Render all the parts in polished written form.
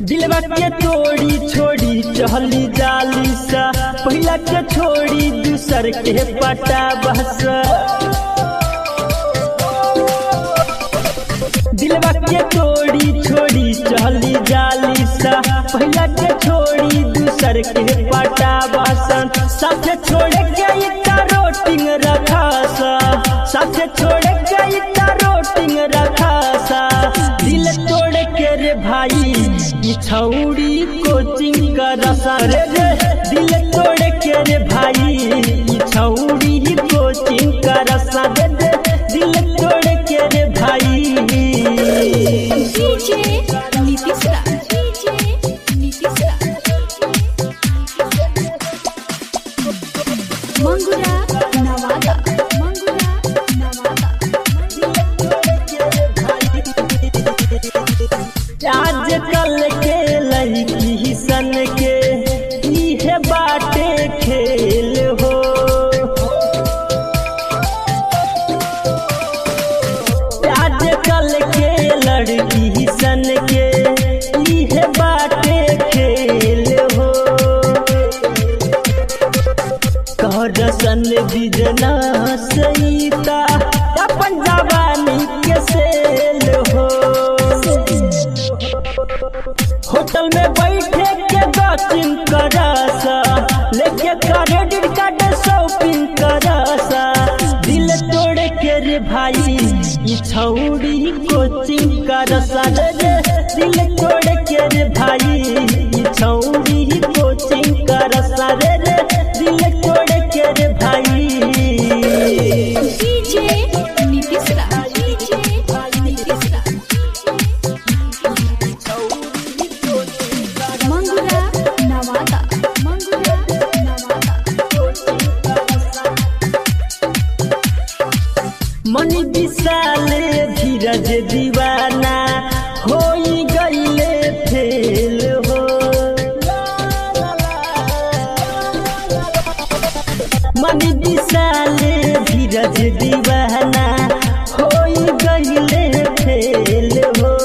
दिलवा के तोड़ी छोड़ी चहली जाली सा पहिला के छोड़ी दूसर के पटा बस। दिलवा के तोड़ी छोड़ी चहली जाली सा पहिला के छोड़ी दूसर के पटा बसन। साथे छोड़ के इतना रोटिंग रखा सा, साथे छोड़ के इतना रोटिंग रखा सा। दिल तोड़ के रे भाई छौड़ी कोचिंग का रसा रे रे। दिल तोड़ के रे भाई छौड़ी कोचिंग का रसा रे रे। दिल तोड़ के रे भाई मंगुरा नवादा, मंगुरा नवादा। आजकल के लड़की सन के इहे बाटे खेल हो। आजकल के लड़की सन के इहे बाटे खेल हो। करसन बिजना सईता अपन जवानी के सेल हो। होटल में बैठे के बातिंग करासा, लेके क्रेडिट कार्ड शॉपिंग करासा। दिल तोड़ के रे भाई छौड़ी कोचिंग करासा रे रे। दिल तोड़ के रे भाई छौड़ी कोचिंग करासा रे रे। दिल तोड़ के रे भाई मंगुरा नवादा, मंगुरा नवादा। मनी विशाल धीरज दीवाना होई गईले फेल हो। मनी विशाल धीरज दीवाना होई गईले फेल हो।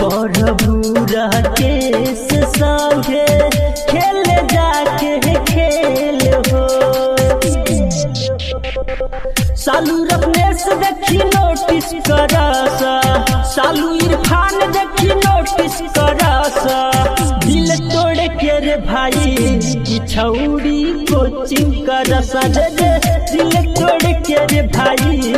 प्रभु राकेश संगे खेल जाके खेल हो। सालू रत्नेश देखी नोटिस करासा, सालू इरफान देखी नोटिस करासा। दिल तोड़ के रे भाई छौड़ी कोचिंग करासा रे रे। दिल तोड़ के रे भाई